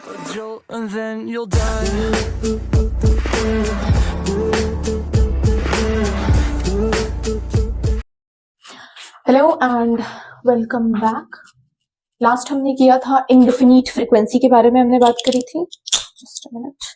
A jolt and then you'll die. Hello and welcome back. Last हमने किया था indefinite frequency के बारे में हमने बात करी थी। जस्ट अ मिनट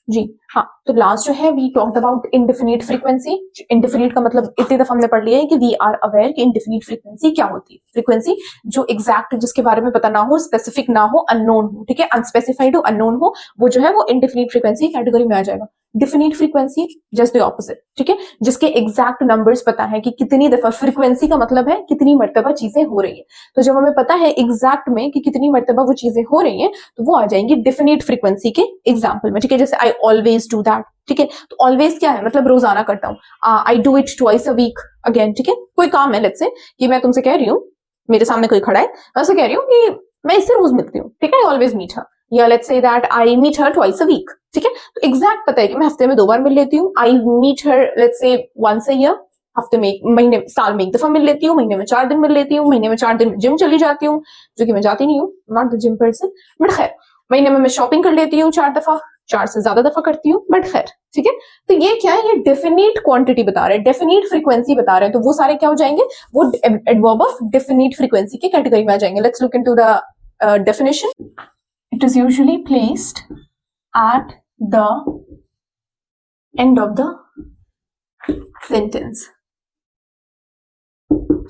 जी हाँ, तो लास्ट जो है we talked about indefinite frequency. Indefinite का मतलब इतनी दफा हमने पढ़ लिया है कि वी आर अवेयर कि इंडेफिनिट फ्रीक्वेंसी क्या होती है। फ्रीक्वेंसी जो एग्जैक्ट जिसके बारे में पता ना हो, स्पेसिफिक ना हो, अननोन हो, ठीक है, अनस्पेसिफाइड हो, अननोन हो, वो जो है वो इंडेफिनिट फ्रीक्वेंसी कैटेगरी में आ जाएगा। Definite frequency just the opposite, ठीक है, जिसके एग्जैक्ट नंबर्स पता है कि कितनी दफा, फ्रीक्वेंसी का मतलब है कितनी मर्तबा चीजें हो रही है। तो जब हमें पता है एग्जैक्ट में कि कितनी मर्तबा वो चीजें हो रही हैं, तो वो आ जाएंगी डिफिनिट फ्रीक्वेंसी के एग्जाम्पल में, ठीक है। जैसे आई ऑलवेज डू दैट, ठीक है, तो ऑलवेज क्या है, मतलब रोजाना करता हूँ। I do it twice a week again, ठीक है। कोई काम है, लेट्स से कि मैं तुमसे कह रही हूँ, मेरे सामने कोई खड़ा है, मैं उससे कह रही हूँ कि मैं इससे रोज मिलती हूँ, ठीक है, आई ऑलवेज मीट हर, या let's say that I meet her twice a week, ठीक है। तो एग्जैक्ट पता है कि मैं हफ्ते में 2 बार मिल लेती हूँ। I meet her let's say once a year, हफ्ते में, महीने, साल में 1 दफा मिल लेती हूँ, महीने में 4 दिन मिल लेती हूँ, महीने में 4 दिन जिम चली जाती हूँ, जो कि मैं जाती नहीं हूँ, not the gym person, but खैर महीने में मैं शॉपिंग कर लेती हूँ 4 दफा, 4 से ज्यादा दफा करती हूँ, बट खैर, ठीक है। तो ये क्या है, ये डेफिनिट क्वांटिटी बता रहे हैं, डेफिनिट फ्रीक्वेंसी बता रहे हैं, तो वो सारे क्या हो जाएंगे, वो एडवर्ब ऑफ डेफिनिट फ्रीक्वेंसी की कैटेगरी में आ जाएंगे। Let's look into the definition. It is usually placed at the end of the sentence,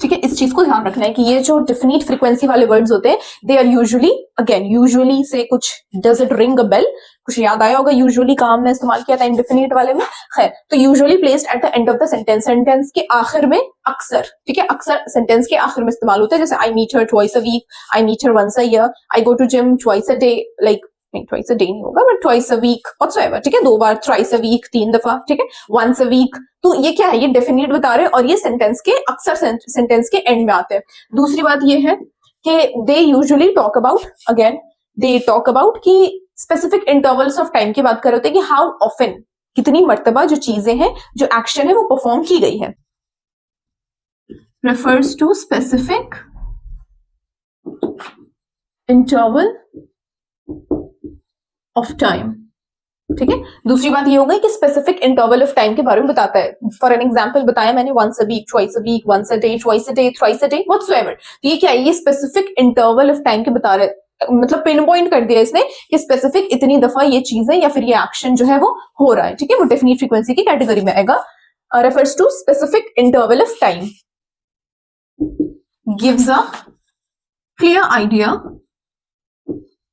ठीक है। इस चीज को ध्यान रखना है कि ये जो डिफिनिट फ्रीक्वेंसी वाले वर्ड्स होते हैं, they are usually, again usually से कुछ, does it ring a bell, कुछ याद आया होगा, यूजुअली का हमने इस्तेमाल किया था इंडेफिनिट वाले में, खैर, तो usually placed at the end of the sentence, sentence के आखिर में, अक्सर, ठीक है, अक्सर सेंटेंस के आखिर में इस्तेमाल होता है। जैसे I meet her twice a week, I meet her once a year, I go to gym twice a day, like नहीं ट्वाइस अ डे नहीं होगा, but twice a week whatsoever, ठीक है, 2 बार, थ्राइस अ वीक 3 दफा, ठीक है, once a week. तो ये क्या है, ये डेफिनिट बता रहे हैं और ये सेंटेंस के, अक्सर सेंटेंस के एंड में आते हैं। दूसरी बात ये है कि they usually talk about, again they talk about कि स्पेसिफिक इंटरवल्स ऑफ टाइम की बात कर रहे होते हैं कि हाउ ऑफन, कितनी मर्तबा जो चीजें हैं, जो एक्शन है वो परफॉर्म की गई है। Refers to specific interval of time, ठीक है। दूसरी बात ये हो गई कि स्पेसिफिक इंटरवल ऑफ टाइम के बारे में बताता है। फॉर एन एग्जांपल बताया मैंने, once a week, twice a week, once a day, twice a day, thrice a day, whatsoever. तो ये क्या है, ये स्पेसिफिक इंटरवल ऑफ टाइम के बता रहे, मतलब पिन पॉइंट कर दिया इसने कि स्पेसिफिक इतनी दफा ये चीजें या फिर ये एक्शन जो है वो हो रहा है, ठीक है, वो डेफिनिट फ्रीक्वेंसी की कैटेगरी में आएगा। Refers to specific interval of time, gives a clear idea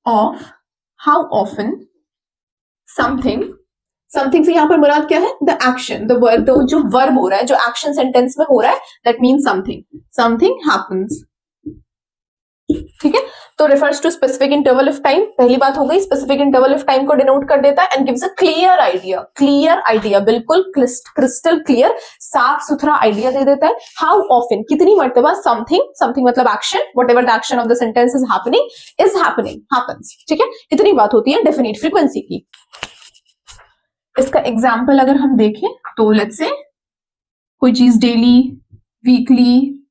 of how often something, something से यहाँ पर मुराद क्या है, द एक्शन, द वर्ब, जो वर्ब हो रहा है, जो एक्शन सेंटेंस में हो रहा है, that means something, something happens, ठीक है। तो refers to specific interval of time, पहली बात हो गई, स्पेसिफिक इंटरवल ऑफ टाइम को डिनोट कर देता है and gives a clear idea, clear idea, बिल्कुल क्रिस्टल क्लियर, साफ सुथरा आइडिया दे देता है। हाउ ऑफन, कितनी मर्तबा, समथिंग, समथिंग मतलब action, whatever the action of the sentence is happening, happens, ठीक है, इतनी बात होती है डेफिनिट फ्रीक्वेंसी की। इसका एग्जाम्पल अगर हम देखें तो लेट्स से कोई चीज daily, weekly,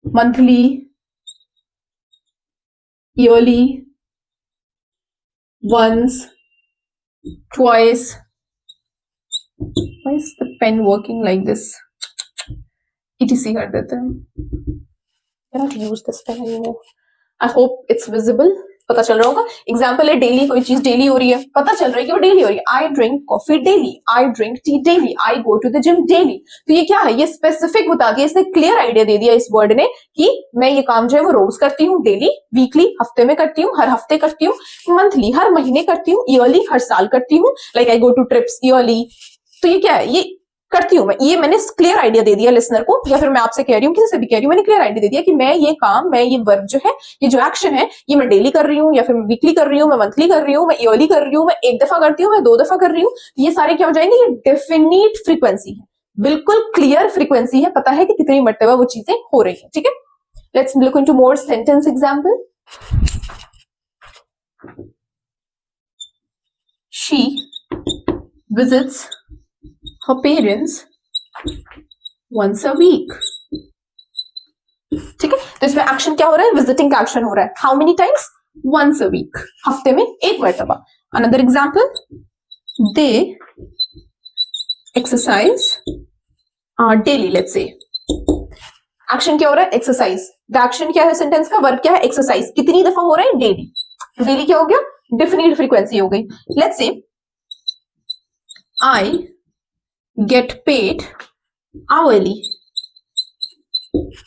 monthly, yearly, once, twice, why is the pen working like this, etc कर देते हैं, cannot use this pen anymore, I hope it's visible, पता चल रहा होगा। एग्जाम्पल है डेली, कोई चीज डेली हो रही है, पता चल रहा है कि वो डेली हो रही है। I drink coffee daily, I drink tea daily, I go to the gym daily. तो ये क्या है, ये स्पेसिफिक बता दिया, इसने क्लियर आइडिया दे दिया इस वर्ड ने कि मैं ये काम जो है वो रोज करती हूँ, डेली, वीकली हफ्ते में करती हूँ, हर हफ्ते करती हूँ, मंथली हर महीने करती हूँ, ईयरली हर साल करती हूँ, like I go to trips yearly. तो ये क्या है, ये करती हूँ मैं, ये मैंने क्लियर आइडिया दे दिया लिसनर को, या फिर मैं आपसे कह रही हूँ, किसी से भी कह रही हूँ, मैंने क्लियर आइडिया दे दिया कि मैं ये काम, मैं ये वर्ब जो है, ये जो एक्शन है, ये मैं डेली कर रही हूँ, या फिर मैं वीकली कर रही हूँ, मैं मंथली कर रही हूँ, मैं ईयरली कर रही हूँ, मैं 1 दफा करती हूँ, मैं 2 दफा कर रही हूँ। ये सारे क्या हो जाएंगे, ये डेफिनिट फ्रीक्वेंसी है, बिल्कुल क्लियर फ्रीक्वेंसी है, पता है कि कितनी मर्तबा वो चीजें हो रही है, ठीक है। Let's look into more sentence example. She visits her parents once a week, ठीक है। तो इसमें एक्शन क्या हो रहा है, विजिटिंग का एक्शन हो रहा है। How many times, once a week, हफ्ते में एक मरतबा. Another example, they exercise daily, let's say. Action क्या हो रहा है? एक्सरसाइज. द एक्शन क्या है सेंटेंस का? वर्ब क्या है? एक्सरसाइज. कितनी दफा हो रहा है? डेली. डेली क्या हो गया? डेफिनिट फ्रीक्वेंसी हो गई. Let's say I get paid hourly.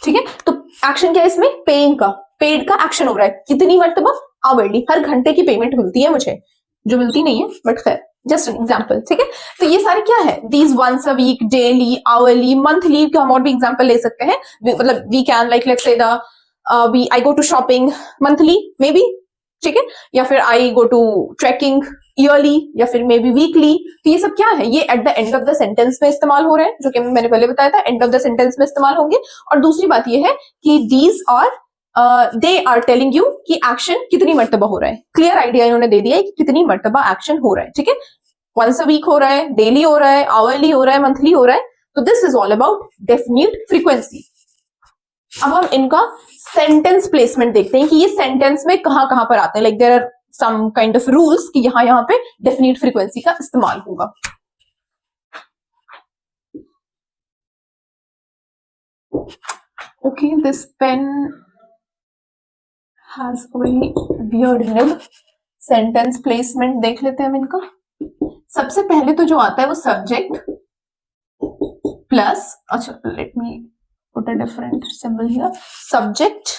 ठीक है, तो एक्शन क्या है इसमें? पेइंग का. पेड का एक्शन हो रहा है. कितनी मरतबा? आवरली. हर घंटे की पेमेंट मिलती है मुझे, जो मिलती नहीं है बट खैर जस्ट एन एग्जाम्पल. ठीक है, तो ये सारे क्या है? These once a week, daily, hourly, monthly का हम और भी एग्जाम्पल ले सकते हैं. मतलब we can like let's say the I go to shopping monthly maybe. ठीक है, या फिर I go to trekking yearly, या फिर मे बी वीकली. तो ये सब क्या है? ये eight the end of the sentence में इस्तेमाल हो रहे हैं, जो कि मैंने पहले बताया था, एंड ऑफ द सेंटेंस में इस्तेमाल होंगे. और दूसरी बात ये है कि दीज और दे आर टेलिंग यू कि एक्शन कितनी मर्तबा हो रहा है. क्लियर आइडिया इन्होंने दे दिया है कि कितनी मर्तबा एक्शन हो रहा है. ठीक है, वंस अ वीक हो रहा है, डेली हो रहा है, आवरली हो रहा है, मंथली हो रहा है. तो this is all about definite frequency. अब हम इनका सेंटेंस प्लेसमेंट देखते हैं कि ये सेंटेंस में कहां पर आते हैं. Like there are some kind of rules कि यहां पे डेफिनिट फ्रीक्वेंसी का इस्तेमाल होगा. Okay, this pen has a very weird nib. Sentence placement देख लेते हैं हम इनका. सबसे पहले तो जो आता है वो सब्जेक्ट प्लस, अच्छा let me put a different symbol here. Subject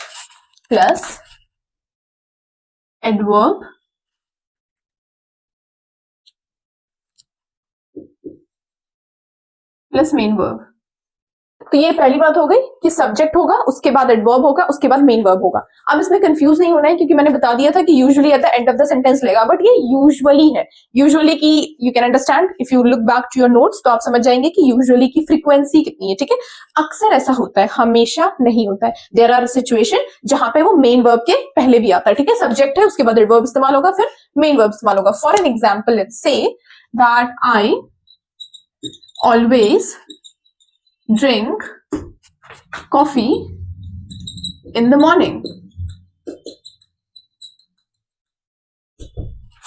plus adverb plus main verb. तो ये पहली बात हो गई कि सब्जेक्ट होगा, उसके बाद एडवर्ब होगा, उसके बाद मेन वर्ब होगा. अब इसमें कंफ्यूज नहीं होना है क्योंकि मैंने बता दिया था कि usually at the end of the sentence लेगा, बट ये यूजुअली है. यूजुअली की you can understand if you look back to your notes, तो आप समझ जाएंगे कि यूजुअली की फ्रीक्वेंसी कितनी है. ठीक है, अक्सर ऐसा होता है, हमेशा नहीं होता है. देयर आर सिचुएशन जहां पे वो मेन वर्ब के पहले भी आता है. ठीक है, सब्जेक्ट है, उसके बाद एडवर्ब इस्तेमाल होगा, फिर मेन वर्ब इस्तेमाल होगा. For an example let's say that I always drink coffee in the morning.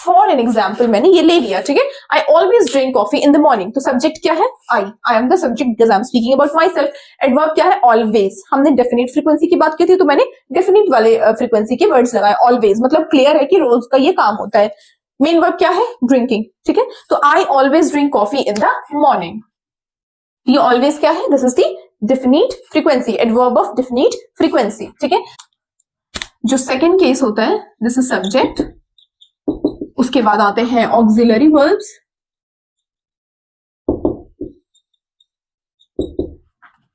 For an example मैंने ये ले लिया. ठीक है, I always drink coffee in the morning. तो सब्जेक्ट क्या है? I am the subject because I am speaking about myself. Adverb क्या है? always. हमने डेफिनेट फ्रीक्वेंसी की बात की थी तो मैंने डेफिनेट वाले फ्रीक्वेंसी के वर्ड्स लगाए. always मतलब क्लियर है कि रोज का ये काम होता है. मेन वर्ब क्या है? ड्रिंकिंग. ठीक है, तो I always drink coffee in the morning. ये ऑलवेज क्या है? This is the definite frequency, adverb of definite frequency. ठीक है, जो सेकंड केस होता है दिस इज सब्जेक्ट, उसके बाद आते हैं ऑक्सिलरी वर्ब्स,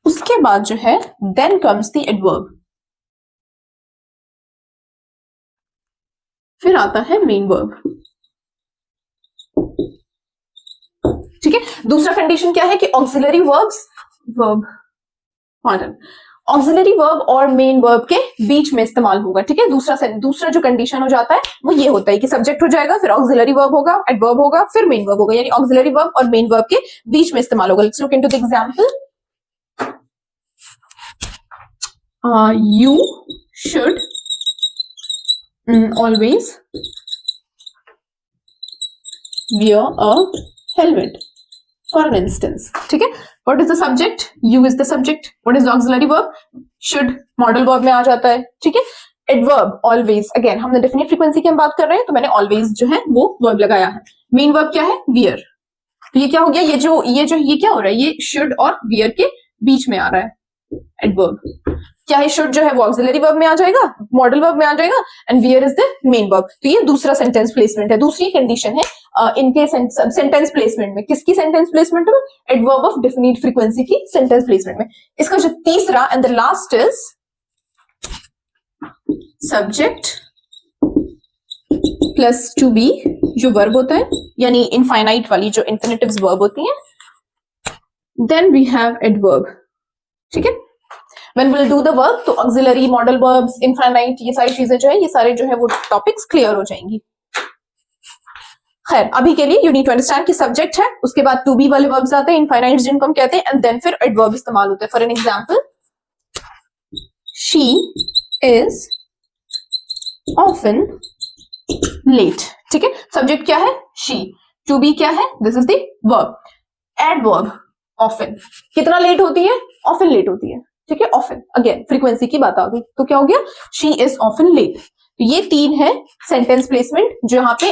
उसके बाद जो है देन कम्स द एडवर्ब, फिर आता है मेन वर्ब. ठीक है, दूसरा कंडीशन क्या है कि ऑक्सिलरी ऑक्सिलरी वर्ब और मेन वर्ब के बीच में इस्तेमाल होगा. ठीक है, दूसरा जो कंडीशन हो जाता है वो ये होता है कि सब्जेक्ट हो जाएगा, फिर ऑक्सिलरी वर्ब होगा, एडवर्ब होगा, फिर मेन वर्ब होगा. यानी ऑक्सिलरी वर्ब और मेन वर्ब के बीच में इस्तेमाल होगा. Let's look into the example. You should always wear a helmet, for an instance. ठीक है, what is the subject? You is the subject. What is the auxiliary verb? Should modal verb में आ जाता है. ठीक है, adverb always, again हमने definite frequency की हम बात कर रहे हैं तो मैंने always जो है वो verb लगाया है. main verb क्या है? wear. तो ये क्या हो गया? ये क्या हो रहा है? ये should और wear के बीच में आ रहा है adverb. क्या है? शुड जो है वो ऑक्सिलरी वर्ब में आ जाएगा, मॉडल वर्ब में आ जाएगा, and wear is the main verb. तो ये दूसरा सेंटेंस प्लेसमेंट है. दूसरी कंडीशन है इनके सेंटेंस प्लेसमेंट में. किसकी सेंटेंस प्लेसमेंट में? एडवर्ब ऑफ डेफिनिट फ्रीक्वेंसी की सेंटेंस प्लेसमेंट में. इसका जो तीसरा and the last is subject plus to be, जो वर्ब होता है, यानी इनफाइनाइट वाली जो इन्फिनिटिव्स वर्ब होती हैं. Then we have adverb. ठीक है, when we'll do the verb तो auxiliary, modal verbs, infinite, ये सारी चीजें जो है, ये सारे जो है वो टॉपिक्स क्लियर हो जाएंगी. खैर अभी के लिए you need to understand कि सब्जेक्ट है, उसके बाद to be वाले verbs आते हैं, infinite जिनको हम कहते हैं, and then फिर adverb इस्तेमाल होते हैं. For an example, she is often late. ठीक है, सब्जेक्ट क्या है? शी। टू बी क्या है? This is the verb. Adverb often कितना लेट होती है? ऑफन लेट होती है। ठीक है, ऑफन अगेन फ्रीक्वेंसी की बात आ गई तो क्या हो गया? She is often late. ये तीन है सेंटेंस प्लेसमेंट जो यहाँ पे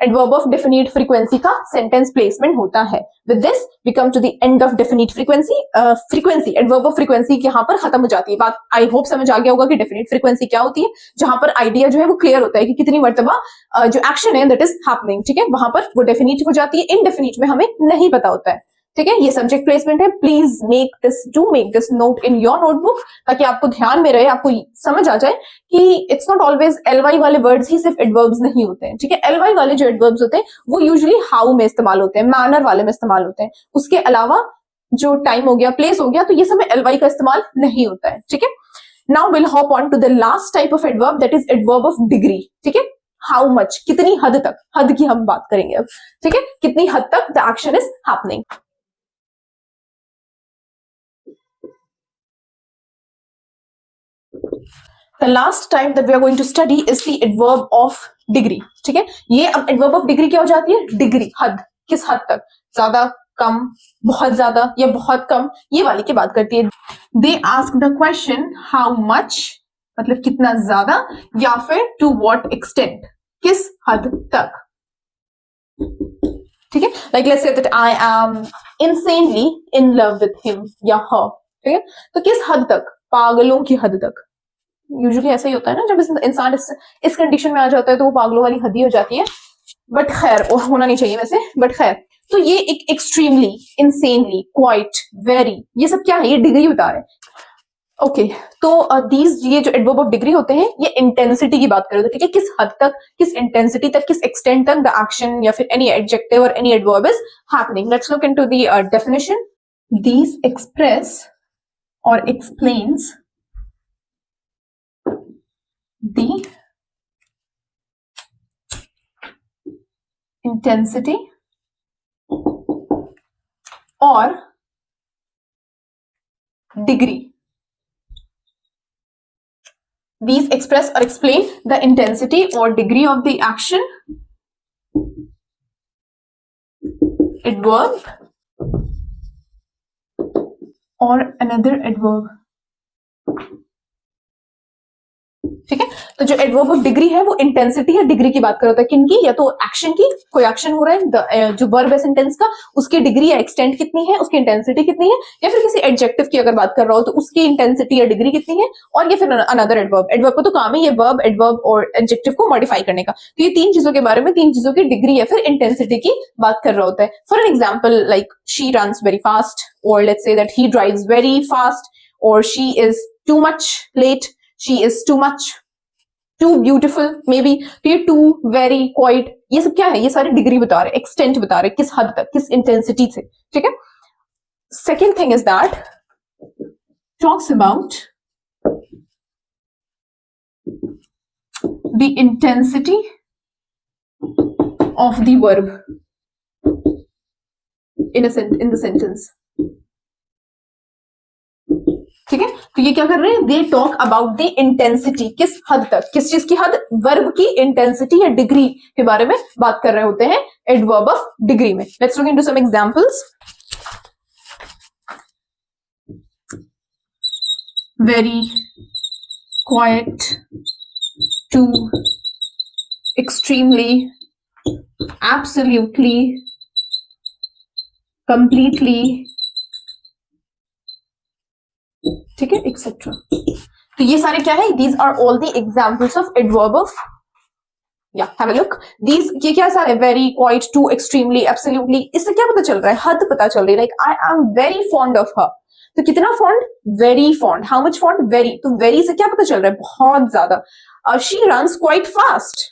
एडवर्ब ऑफ डेफिनिट फ्रीक्वेंसी का सेंटेंस प्लेसमेंट होता है। With this we come to the end of definite frequency adverb of frequency यहाँ पर खत्म हो जाती है बात। आई होप समझ आ गया होगा कि डेफिनिट फ्रीक्वेंसी क्या होती है, जहां पर आइडिया जो है वो क्लियर होता है कि कितनी मर्तबा जो एक्शन है दैट इज हैपनिंग। ठीक है, वहां पर वो डेफिनिट हो जाती है, इनडेफिनिट में हमें नहीं पता होता है। ठीक है, ये सब्जेक्ट प्लेसमेंट है। Please make this note in your notebook ताकि आपको ध्यान में रहे, आपको समझ आ जाए कि इट्स नॉट ऑलवेज एलवाई वाले वर्ड्स ही सिर्फ एडवर्ब्स नहीं होते हैं। ठीक है, एलवाई वाले जो एडवर्ब्स होते हैं वो यूजुअली हाउ में इस्तेमाल होते हैं, मैनर वाले में इस्तेमाल होते हैं। उसके अलावा जो टाइम हो गया, प्लेस हो गया, तो ये सब में एलवाई का इस्तेमाल नहीं होता है। ठीक है, now will hop on to the last type of adverb that is adverb of degree. ठीक है, हाउ मच, कितनी हद तक, हद की हम बात करेंगे अब। ठीक है, कितनी हद तक the action is happening. The last type that we are going to study is the adverb of degree. ठीक है, ये अब adverb of degree क्या हो जाती है? डिग्री, हद, किस हद तक, ज्यादा, कम, बहुत ज्यादा या बहुत कम, ये वाली की बात करती है। They ask the question how much, मतलब कितना ज्यादा, या फिर to what extent, किस हद तक। ठीक है, like let's say that I am insanely in love with him या her। ठीक है, तो किस हद तक, पागलों की हद तक। यूजुअली ऐसा ही होता है ना, जब इंसान इस कंडीशन में आ जाता है तो वो पागलों वाली हद ही हो जाती है। बट खैर, होना नहीं चाहिए वैसे, बट खैर। तो ये एक एक्सट्रीमली, इंसेनली, क्वाइट, वेरी, ये सब क्या है? ये डिग्री बता रहे हैं। ओके, तो दीज ये जो एडवर्ब ऑफ डिग्री होते हैं ये इंटेंसिटी की बात करें तो ठीक है, किस हद तक, किस इंटेंसिटी तक, किस एक्सटेंट तक द एक्शन या फिर एनी एडजेक्टिव और any adverb is happening. Let's look into the definition. These express और explains the intensity or degree. These express or explain the intensity or degree of the action, adverb or another adverb. ठीक है, तो जो adverb of degree है वो intensity या degree की बात कर रहा है। किनकी? या तो एक्शन की, कोई एक्शन हो रहा है, जो वर्ब है सेंटेंस का, उसकी डिग्री या एक्सटेंट कितनी है, उसकी इंटेंसिटी कितनी है, या फिर किसी एडजेक्टिव की अगर बात कर रहा हो तो उसकी इंटेंसिटी या डिग्री कितनी है, और या फिर अनदर एडवर्ब। एडवर्ब को तो काम है ये वर्ब, एडवर्ब और एडजेक्टिव को मॉडिफाई करने का। तो ये तीन चीजों के बारे में, तीन चीजों की डिग्री या फिर इंटेंसिटी की बात कर रहा होता है। For an example, like she runs very fast, और let's say that he drives very fast, और she is too much late, she is too much, too beautiful maybe, too, very, quite, ये सब क्या है? ये सारी डिग्री बता रहे, एक्सटेंट बता रहे, किस हद तक, किस इंटेंसिटी से। ठीक है, second thing is that talks about the intensity of the verb in the sentence. ठीक है, तो ये क्या कर रहे हैं? They talk about the intensity, किस हद तक, किस चीज की हद, वर्ब की इंटेंसिटी या डिग्री के बारे में बात कर रहे होते हैं एडवर्ब ऑफ डिग्री में। Let's look into some examples. Very, quite, too, extremely, absolutely, completely, ठीक है, एक्सेट्रा। तो ये सारे क्या है? These are all the examples of adverb of, या हैव अ लुक। दीज, ये क्या सारे? Very, quite, too, extremely, absolutely, इससे क्या पता चल रहा है? हद पता चल रही है। Like I am very fond of her, तो कितना fond? Very fond. How much fond? Very. तो वेरी से क्या पता चल रहा है? बहुत ज्यादा। शी रन्स क्वाइट फास्ट,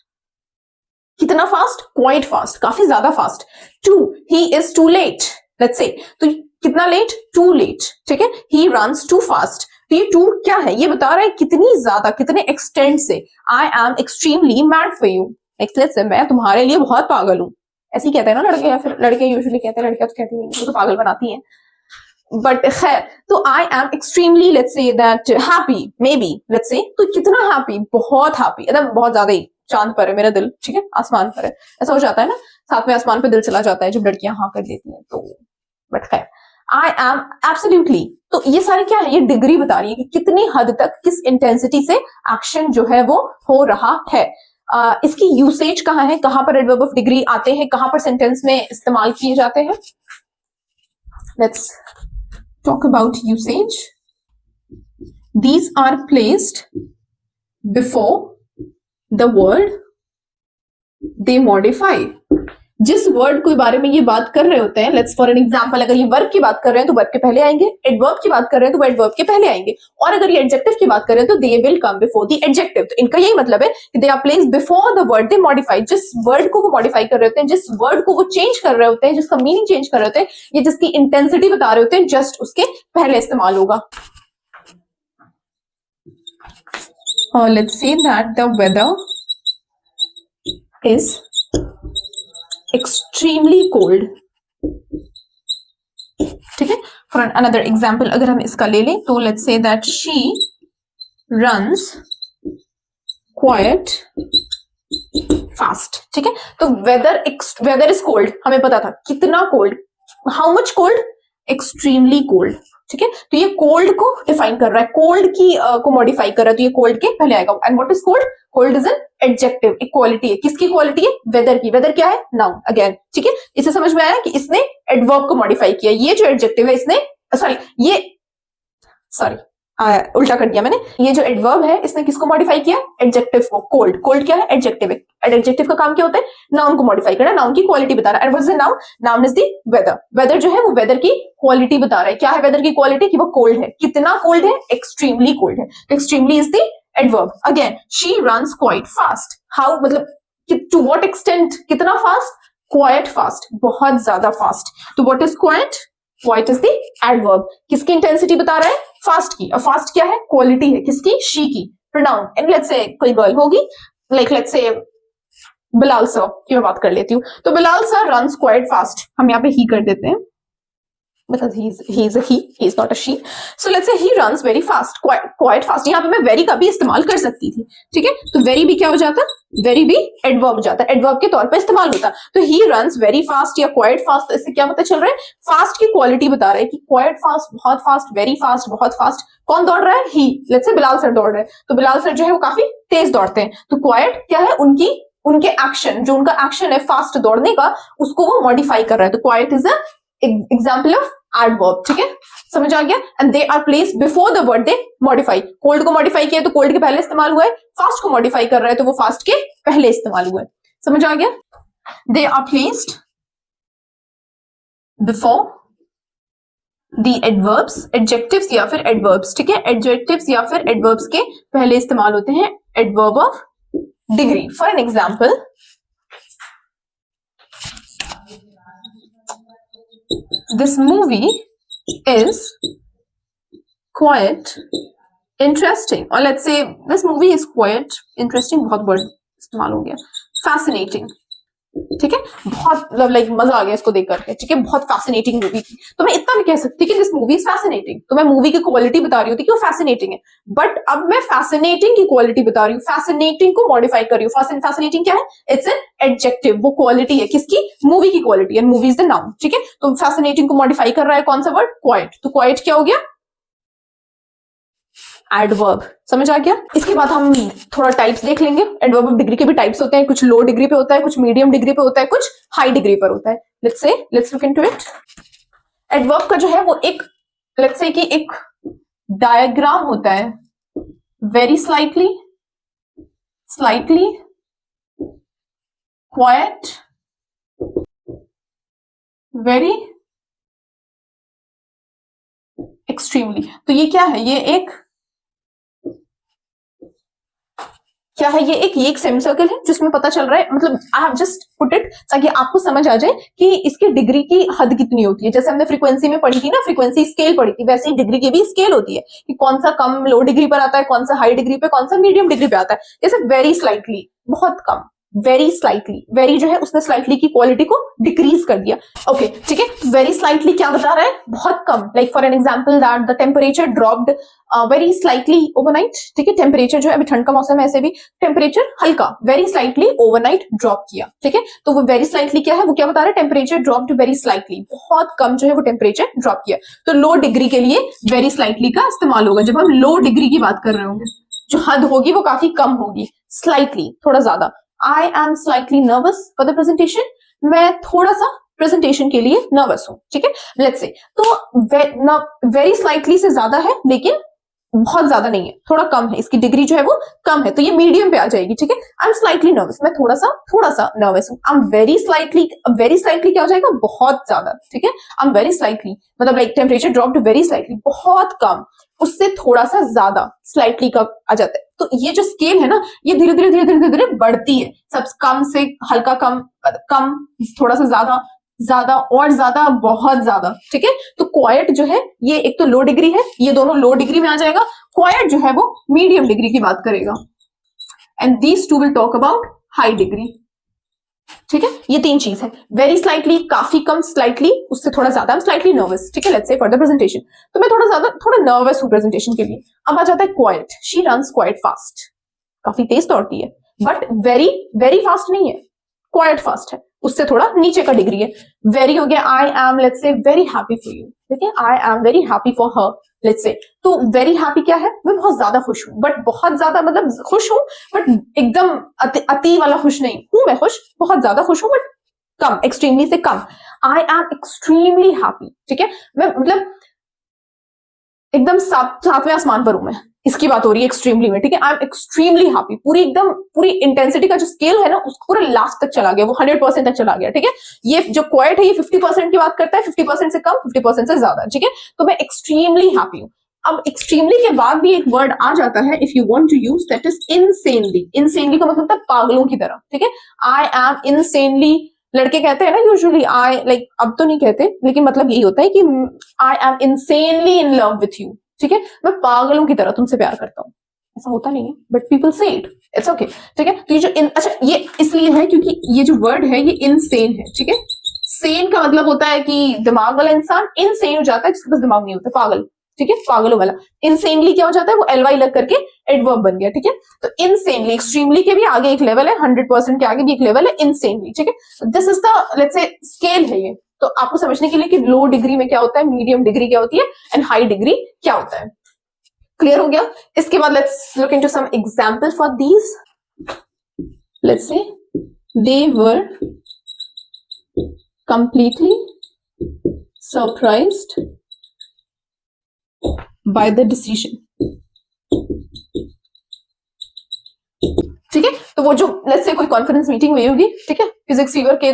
कितना फास्ट? क्वाइट फास्ट, काफी ज्यादा fast. Too, he is too late, let's say, तो कितना लेट? To late. ठीक है, ही रन्स टू फास्ट, तो ये टू क्या है? ये बता रहा है कितनी ज्यादा, कितने एक्सटेंट से। आई am extremely mad for you, let's say, मैं तुम्हारे लिए बहुत पागल हूं। ऐसे ही कहते हैं ना लड़के, या फिर लड़के यूजुअली कहते हैं, लड़कियां तो कहती नहीं, वो तो पागल बनाती हैं। बट खैर, तो आई am extremely let's say that happy, may be let's say, तो कितना हैप्पी, बहुत हैप्पी, एकदम बहुत ज्यादा ही, चांद पर है मेरा दिल, ठीक है, आसमान पर है, ऐसा हो जाता है ना, साथ में आसमान पे दिल चला जाता है जब लड़कियां हाँ कर देती हैं, तो बट खैर, आई एम एब्सोल्युटली, तो ये सारी क्या है, ये डिग्री बता रही है कि कितनी हद तक किस इंटेंसिटी से एक्शन जो है वो हो रहा है। इसकी यूसेज कहाँ है, कहां पर एडवर्ब ऑफ डिग्री आते हैं, कहां पर सेंटेंस में इस्तेमाल किए जाते हैं। Let's talk about usage. These are placed before the word they modify. जिस वर्ड के बारे में ये बात कर रहे होते हैं, लेट्स फॉर एन एग्जांपल, अगर ये वर्ब की बात कर रहे हैं तो वर्ब के पहले आएंगे, एडवर्ब की बात कर रहे हैं तो एडवर्ब के पहले आएंगे, और अगर ये एडजेक्टिव की बात कर रहे हैं तो they will come before the adjective. तो इनका यही मतलब है कि they are placed before the word they modify. जिस वर्ड को वो मॉडिफाई कर रहे होते हैं, जिस वर्ड को वो चेंज कर रहे होते हैं, जिसका मीनिंग चेंज कर रहे होते हैं, या जिसकी इंटेंसिटी बता रहे होते हैं, जस्ट उसके पहले इस्तेमाल होगा। Let's say that the weather is extremely cold, ठीक है। फॉर अनदर एग्जाम्पल अगर हम इसका ले लें तो let's say that she runs quite fast, ठीक है। तो वेदर इज कोल्ड, हमें पता था कितना cold, how much cold, extremely cold, ठीक है। तो ये कोल्ड को डिफाइन कर रहा है, कोल्ड की को मॉडिफाई कर रहा है, तो ये कोल्ड के पहले आएगा। And what is cold, cold is an adjective, एक क्वालिटी है, किसकी क्वालिटी है, वेदर की। वेदर क्या है, नाउन अगेन, ठीक है। इसे समझ में आया कि इसने एडवर्ब को मॉडिफाई किया, ये जो एडजेक्टिव है इसने उल्टा कर दिया मैंने, ये जो एडवर्ब है इसने किसको मॉडिफाई किया, एडजेक्टिव को। कोल्ड, कोल्ड क्या है, एडजेक्टिव है, एडजेक्टिव का काम क्या होता है, नाउन को मॉडिफाई करना, नाउन की क्वालिटी बता रहा है। And what is the noun, noun is the weather. Weather जो है वो वेदर की क्वालिटी बता रहा है। क्या है वेदर की क्वालिटी, कि वो कोल्ड है, कितना कोल्ड है, एक्सट्रीमली कोल्ड है। तो extremely is the adverb. Again she runs quite fast, how मतलब टू व्हाट एक्सटेंट, कितना फास्ट, क्वाइट फास्ट, बहुत ज्यादा फास्ट। तो what is quite, quite is the adverb, किसकी इंटेंसिटी बता रहा है, फास्ट की। और फास्ट क्या है, क्वालिटी है, किसकी, शी की, प्रोनाउन। एंड लेट्स से कोई गर्ल होगी, लाइक लेट्स से बिलाल सर की मैं बात कर लेती हूँ, तो Bilal sir runs quite fast, हम यहाँ पे ही कर देते हैं because he is a he is not a she, so let's say he runs very fast, quite fast। यहाँ पे मैं very का भी इस्तेमाल कर सकती थी, ठीक है। तो very भी क्या हो जाता, very भी एडवर्ब जाता, एडवर्ब के तौर पे इस्तेमाल होता। तो he runs very fast या quite fast, इससे क्या पता चल रहा है, फास्ट की क्वालिटी बता रहा है कि quite fast, बहुत फास्ट, very fast, बहुत फास्ट। कौन दौड़ रहा है, he, let's say Bilal sir दौड़ रहे हैं, तो बिलाल सर जो है वो काफी तेज दौड़ते हैं। तो क्वाइट क्या है, उनके एक्शन, जो उनका एक्शन है फास्ट दौड़ने का, उसको वो मॉडिफाई कर रहा है। तो quite is a example of adverb, ठीक है, समझ आ गया। And they are placed before the word they modify. Cold को मॉडिफाई किया तो कोल्ड के पहले इस्तेमाल हुआ है, फास्ट को मॉडिफाई कर रहा है तो वो फास्ट के पहले इस्तेमाल हुआ है, समझ आ गया। They are placed before the adverbs, adjectives या फिर एडवर्ब्स, ठीक है, एडजेक्टिव्स या फिर एडवर्ब्स के पहले इस्तेमाल होते हैं adverb of degree. For an example, this movie is quite interesting, or let's say this movie is quite interesting, बहुत वर्ड इस्तेमाल हो गया, fascinating, ठीक है, बहुत लाइक मजा आ गया इसको देख करके, ठीक है, बहुत फैसिनेटिंग मूवी थी। तो मैं इतना भी कह सकती कि दिस मूवी इज फैसिनेटिंग, तो मैं मूवी की क्वालिटी बता रही होती कि वो फैसिनेटिंग है। बट अब मैं फैसिनेटिंग की क्वालिटी बता रही हूँ, फैसिनेटिंग को मॉडिफाई कर रही हूँ। फैसिनेटिंग क्या है, इट्स एन एडजेक्टिव, वो क्वालिटी है, किसकी, मूवी की quality, and movie is the noun, ठीक है। तो फैसिनेटिंग को मॉडिफाई कर रहा है कौन सा वर्ड, क्वाइट। तो क्वाइट क्या हो गया, एडवर्ब, समझ आ गया। इसके बाद हम थोड़ा टाइप्स देख लेंगे। एडवर्ब ऑफ डिग्री के भी टाइप्स होते हैं, कुछ लो डिग्री पे होता है, कुछ मीडियम डिग्री पे होता है, कुछ हाई डिग्री पर होता है। Let's look into it. Adverb का जो है वो एक, लेट्स से कि एक डायग्राम होता है, very slightly, quite, very, extremely. तो ये क्या है, ये एक क्या है, ये एक सेमी सर्कल है जिसमें पता चल रहा है, मतलब I have just put it ताकि आपको समझ आ जाए कि इसकी डिग्री की हद कितनी होती है। जैसे हमने फ्रीक्वेंसी में पढ़ी थी ना, फ्रीक्वेंसी स्केल पढ़ी थी, वैसे ही डिग्री की भी स्केल होती है कि कौन सा कम लो डिग्री पर आता है, कौन सा हाई डिग्री पे, कौन सा मीडियम डिग्री पे आता है। जैसे वेरी स्लाइटली, बहुत कम, वेरी स्लाइटली, वेरी जो है उसने स्लाइटली की क्वालिटी को डिक्रीज कर दिया। ओके ठीक है, वेरी स्लाइटली क्या बता रहा है, बहुत कम। Like for an example that the temperature dropped very slightly overnight. ठीक है, टेम्परेचर जो है, अभी ठंड का मौसम है ऐसे भी टेम्परेचर हल्का वेरी स्लाइटली ओवरनाइट ड्रॉप किया। ठीक है, तो वो वेरी स्लाइटली क्या है, वो क्या बता रहा है, टेम्परेचर ड्रॉप्ड वेरी स्लाइटली, बहुत कम जो है वो टेम्परेचर ड्रॉप किया। तो लो डिग्री के लिए वेरी स्लाइटली का इस्तेमाल होगा जब हम लो डिग्री की बात कर रहे होंगे। जो हद होगी वो काफी कम होगी, स्लाइटली थोड़ा ज्यादा। I am slightly nervous for the presentation, मैं थोड़ा सा प्रेजेंटेशन के लिए नर्वस हूं। ठीक है, लेट्स से, तो वेरी स्लाइटली से ज्यादा है लेकिन बहुत ज्यादा नहीं है, थोड़ा कम है, इसकी डिग्री जो है वो कम है, तो ये मीडियम पे आ जाएगी। ठीक है, आई एम स्लाइटली नर्वस, मैं थोड़ा सा नर्वस हूँ। आई एम वेरी स्लाइटली क्या हो जाएगा, बहुत ज्यादा। ठीक है, आई एम वेरी स्लाइटली मतलब like temperature dropped very slightly, बहुत कम, उससे थोड़ा सा ज्यादा स्लाइटली का आ जाता है। तो ये जो स्केल है ना, ये धीरे धीरे बढ़ती है, सब कम से हल्का, कम कम, थोड़ा सा ज्यादा, ज्यादा और ज्यादा, बहुत ज्यादा। ठीक है, तो क्वाइट जो है ये एक तो लो डिग्री है, ये दोनों लो डिग्री में आ जाएगा। क्वाइट जो है वो मीडियम डिग्री की बात करेगा, and these two will talk about high degree. ठीक है, ये तीन चीज है, वेरी स्लाइटली, काफी कम, स्लाइटली उससे थोड़ा ज्यादा, I'm slightly nervous। ठीक है, let's say for the presentation, तो मैं थोड़ा नर्वस हूँ प्रेजेंटेशन के लिए। अब आ जाता है quite, she runs quite fast, काफी तेज दौड़ती है, बट वेरी फास्ट नहीं है, क्वाइट फास्ट है, उससे थोड़ा नीचे का डिग्री है। वेरी हो गया, I am let's say very happy for you. ठीक है, आई am very happy for her, let's say. तो वेरी हैप्पी क्या है, मैं बहुत ज्यादा खुश हूँ, बट बहुत ज्यादा मतलब खुश हूँ बट एकदम अति वाला खुश नहीं हूँ, मैं खुश, बहुत ज्यादा खुश हूँ बट कम, एक्सट्रीमली से कम। I am extremely happy. ठीक है, मैं मतलब एकदम सातवें आसमान पर हूं मैं, इसकी बात हो रही है एक्सट्रीमली में। ठीक है, आई एम एक्सट्रीमली हैप्पी, पूरी इंटेंसिटी का जो स्केल है ना, उसको पूरा लास्ट तक चला गया, वो 100% तक चला गया। ठीक है, ये जो क्वाइट है ये 50% की बात करता है, 50% से कम, 50% से ज्यादा। ठीक है, तो मैं एक्सट्रीमली हैप्पी हूँ। अब एक्सट्रीमली के बाद भी एक वर्ड आ जाता है, if you want to use, that is insanely. Insanely का मतलब होता है पागलों की तरह। ठीक है, आई एम इनसेनली, लड़के कहते हैं ना यूजुअली, आई लाइक, अब तो नहीं कहते लेकिन मतलब यही होता है कि I am insanely in love with you. ठीक है, मैं पागलों की तरह तुमसे प्यार करता हूँ। ऐसा होता नहीं है बट पीपल से इट, इट्स ओके। ठीक है, तो ये जो अच्छा, ये इसलिए है क्योंकि ये जो वर्ड है ये इनसेन है। ठीक है, सेन का मतलब होता है कि दिमाग वाला इंसान, इनसेन हो जाता है जिसके पास दिमाग नहीं होता, पागल। ठीक है, पागलों वाला। इनसेनली क्या हो जाता है, वो एलवाई लग करके एडवर्ब बन गया। ठीक है, तो इनसेनली, एक्सट्रीमली के भी आगे एक लेवल है, 100% के आगे भी एक लेवल है, इनसेनली। ठीक है, this is the let's say scale है ये, तो आपको समझने के लिए कि लो डिग्री में क्या होता है, मीडियम डिग्री क्या होती है, एंड हाई डिग्री क्या होता है। क्लियर हो गया? इसके बाद let's look into some example for these. Let's say they were completely surprised by the decision। ठीक है, तो वो जो लेट्स से कोई कॉन्फ्रेंस मीटिंग हुई होगी, ठीक है, फिजिक्स फीवर के,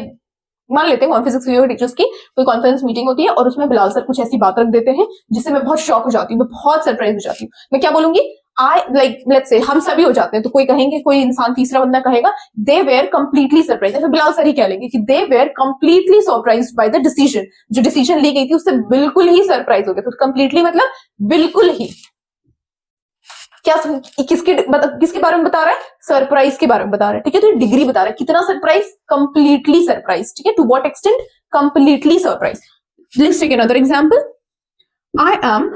मान लेते हैं फिजिक्स फीवर टीचर्स की कोई कॉन्फ्रेंस मीटिंग होती है और उसमें बिलाल सर कुछ ऐसी बात रख देते हैं जिससे मैं बहुत शॉक हो जाती हूँ, मैं बहुत सरप्राइज हो जाती हूँ। मैं क्या बोलूंगी, आई लाइक लेट्स से हम सभी हो जाते हैं, तो कोई कहेंगे, कोई इंसान तीसरा बंदा कहेगा दे वेयर कंप्लीटली सरप्राइज, फिर बिलाल सर ही कह लेंगे कि they were completely surprised by the decision, जो डिसीजन ली गई थी उससे बिल्कुल ही सरप्राइज हो गए। तो कंप्लीटली मतलब बिल्कुल ही, क्या किसके बारे में बता रहा है, सरप्राइज के बारे में बता रहा है। ठीक है, तो डिग्री बता रहा है कितना सरप्राइज, कंप्लीटली सरप्राइज। ठीक है, to what extent, completely surprise. Let's take another example, I am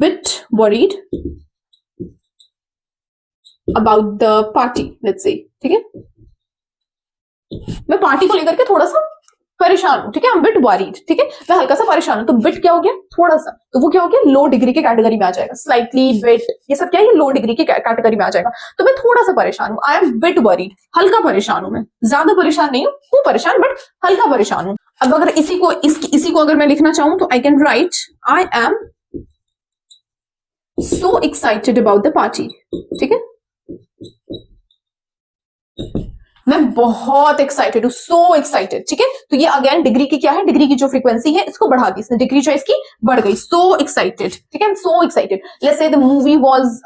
bit worried about the party, let's say। ठीक है, मैं पार्टी को लेकर के थोड़ा सा परेशान हूं। ठीक है, I'm bit worried। ठीक है, मैं हल्का सा परेशान हूं, तो बिट क्या हो गया, थोड़ा सा, तो वो क्या हो गया, लो डिग्री के कैटेगरी में आ जाएगा। स्लाइटली, बिट, ये सब क्या है, ये लो डिग्री के कैटेगरी में आ जाएगा। तो मैं थोड़ा सा परेशान हूं, आई एम बिट वरीड, हल्का परेशान हूं, मैं ज्यादा परेशान नहीं हूं परेशान, बट हल्का परेशान हूं। अब अगर इसी को अगर मैं लिखना चाहूं तो I can write, I am so excited about the party। ठीक है, मैं बहुत एक्साइटेड हूं, so excited। ठीक है, तो ये अगेन डिग्री की क्या है, डिग्री की जो फ्रीक्वेंसी है इसको बढ़ा दी इसने, डिग्री जो है इसकी बढ़ गई, so excited। ठीक है, so excited। let's say the movie was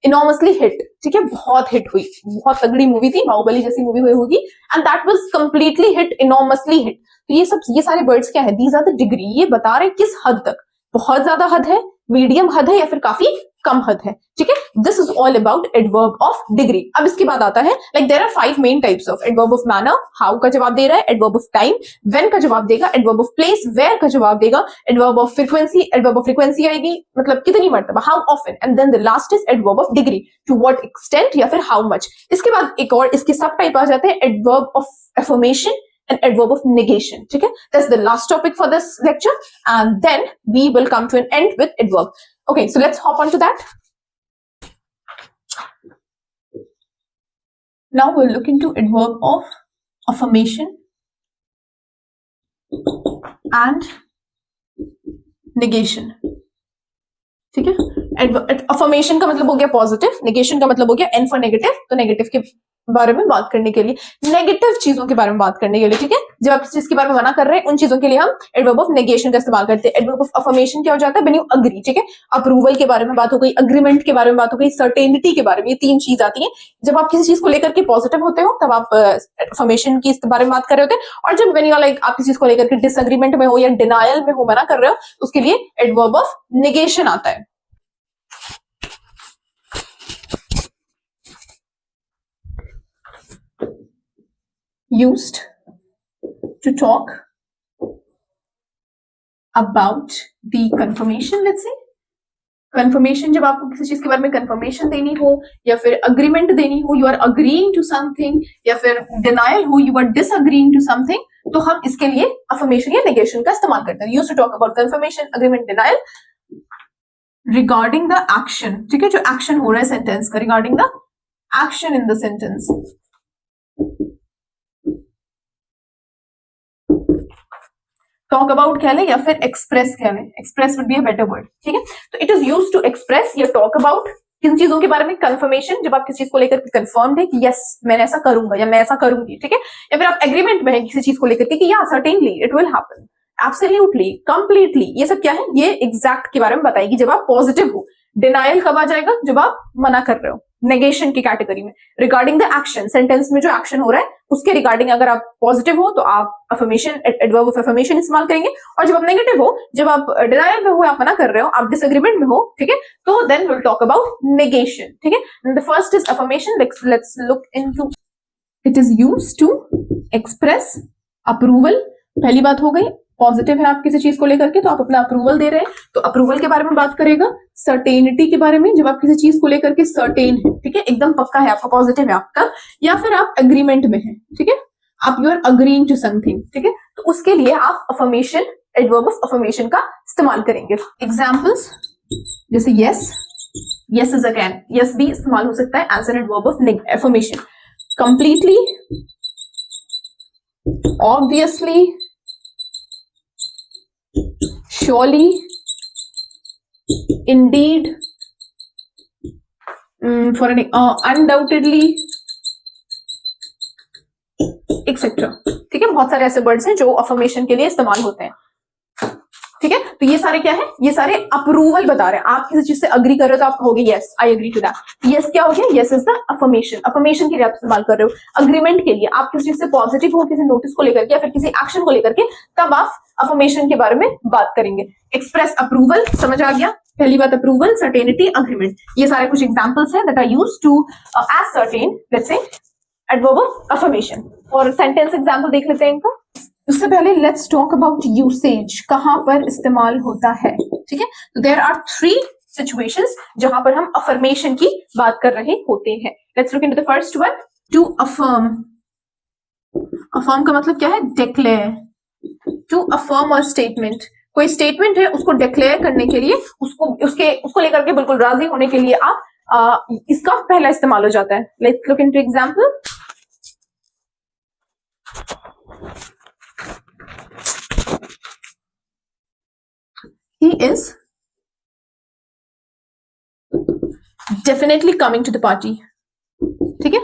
enormously hit। ठीक है, बहुत हिट हुई, बहुत तगड़ी मूवी थी, बाहुबली जैसी मूवी हुई होगी, and that was completely hit, enormously hit। तो ये सारे वर्ड्स क्या है, these are the degree, ये बता रहे किस हद तक, बहुत ज्यादा हद है, मीडियम हद है, या फिर काफी कम हद है, ठीक है। This is all about adverb of degree. अब इसके बाद आता है like there are 5 main types of adverb of manner, how का जवाब दे रहा है, एडवर्ब ऑफ टाइम, व्हेन का जवाब देगा, एडवर्ब ऑफ प्लेस, वेयर का जवाब देगा, adverb of frequency, adverb of frequency आएगी मतलब कितनी मर्तबा, how often, and then the last is adverb of degree, to what extent या फिर हाउ मच। इसके बाद एक और इसके सब टाइप आ जाते हैं, adverb of affirmation and adverb of negation. Okay, that's the last topic for this lecture, and then we will come to an end with adverb. Okay, so let's hop on to that. Now we'll look into adverb of affirmation and negation. ठीक है, affirmation का मतलब हो गया positive, negation का मतलब हो गया n for negative, तो नेगेटिव के बारे में बात करने के लिए, नेगेटिव चीजों के बारे में बात करने के लिए, ठीक है। जब आप किसी चीज के बारे में मना कर रहे हैं उन चीजों के लिए हम एडवर्ब ऑफ नेगेशन का इस्तेमाल करते हैं। एडवर्ब ऑफ अफर्मेशन क्या हो जाता है, व्हेन यू अग्री, ठीक है। अप्रूवल के बारे में बात हो गई, अग्रीमेंट के बारे में बात हो गई, सर्टेनिटी के बारे में, ये 3 चीज आती है। जब आप किसी चीज को लेकर के पॉजिटिव होते हो तब आप अफर्मेशन की बारे में बात कर रहे होते हैं, और जब व्हेन यू लाइक आप किसी चीज को लेकर के डिसएग्रीमेंट में हो या डिनायल में हो, मना कर रहे हो, उसके लिए एडवर्ब ऑफ नेगेशन आता है। Used to talk about the confirmation, let's say confirmation, जब आपको किसी चीज के बारे में confirmation देनी हो या फिर agreement देनी हो, you are agreeing to something, या फिर denial हो, you are disagreeing to something, तो हम इसके लिए affirmation या negation का इस्तेमाल करते हैं। Used to talk about confirmation, agreement, denial regarding the action, ठीक है, जो action हो रहा है sentence का, regarding the action in the sentence। Talk about कह ले या फिर एक्सप्रेस कह ले, express would be a better word, ठीक है। तो it is used to express या टॉक अबाउट किन चीजों के बारे में, कंफर्मेशन, जब आप किसी चीज को लेकर कंफर्म्ड है कि यस मैं ऐसा करूंगा या मैं ऐसा करूंगी, ठीक है। या फिर आप एग्रीमेंट में है किसी चीज को लेकर के कि या certainly it will happen, absolutely, completely, ये सब क्या है, ये एग्जैक्ट के बारे में बताएगी जब आप पॉजिटिव हो। डिनायल कब आ जाएगा, जब आप मना कर रहे हो, नेगेशन की कैटेगरी में। रिगार्डिंग द एक्शन, सेंटेंस में जो एक्शन हो रहा है उसके रिगार्डिंग अगर आप पॉजिटिव हो तो आप अफर्मेशन, एडवर्ब ऑफ अफर्मेशन इस्तेमाल करेंगे, और जब आप नेगेटिव हो, जब आप डिनायल में हो, आप मना कर रहे हो, आप डिसएग्रीमेंट में हो, ठीक है, तो then will talk about negation, ठीक है। The first is affirmation, let's look into it is used to express approval. पहली बात हो गई, पॉजिटिव है आप किसी चीज को लेकर के तो आप अपना अप्रूवल दे रहे हैं, तो अप्रूवल के बारे में बात करेगा। सर्टेनिटी के बारे में, जब आप किसी चीज को लेकर के सर्टेन है, ठीक है, एकदम पक्का है आपका, पॉजिटिव है आपका, या फिर आप एग्रीमेंट में है, ठीक है, आप you are agreeing to something, ठीक है, तो उसके लिए आप अफर्मेशन, एडवर्ब ऑफ अफर्मेशन का इस्तेमाल करेंगे। एग्जाम्पल्स जैसे yes, yes is again, yes भी इस्तेमाल हो सकता है as an adverb of affirmation. Completely, obviously, surely, indeed, for an undoubtedly, etc. ठीक है, बहुत सारे ऐसे वर्ड्स हैं जो अफर्मेशन के लिए इस्तेमाल होते हैं, ठीक है। तो ये सारे क्या है, ये सारे अप्रूवल बता रहे हैं, आप किसी चीज से अग्री कर रहे हो तो आप कहोगे yes I agree to that. Yes क्या हो गया, yes is the affirmation, affirmation के लिए आप इस्तेमाल कर रहे हो। अग्रीमेंट के लिए, आप किसी चीज से पॉजिटिव हो किसी नोटिस को लेकर के या फिर किसी एक्शन को लेकर के, तब आप अफर्मेशन के बारे में बात करेंगे। एक्सप्रेस अप्रूवल, समझ आ गया, पहली बात अप्रूवल, सर्टेनिटी, अग्रीमेंट, ये सारे कुछ एग्जांपल्स हैं that are used to ascertain, let's say adverb of affirmation. और सेंटेंस एग्जांपल देख लेते हैं इनका। उससे पहले लेट्स टॉक अबाउट यूसेज, कहां पर इस्तेमाल होता है, ठीक है। तो देयर आर 3 सिचुएशंस जहां पर हम अफर्मेशन की बात कर रहे होते हैं। Let's look into the first one, to affirm. Affirm का मतलब क्या है, declare. To affirm a statement, कोई स्टेटमेंट है उसको डिक्लेयर करने के लिए, उसको लेकर के बिल्कुल राजी होने के लिए आप इसका पहला इस्तेमाल हो जाता है। Let's look into example. He is definitely coming to the party, ठीक है।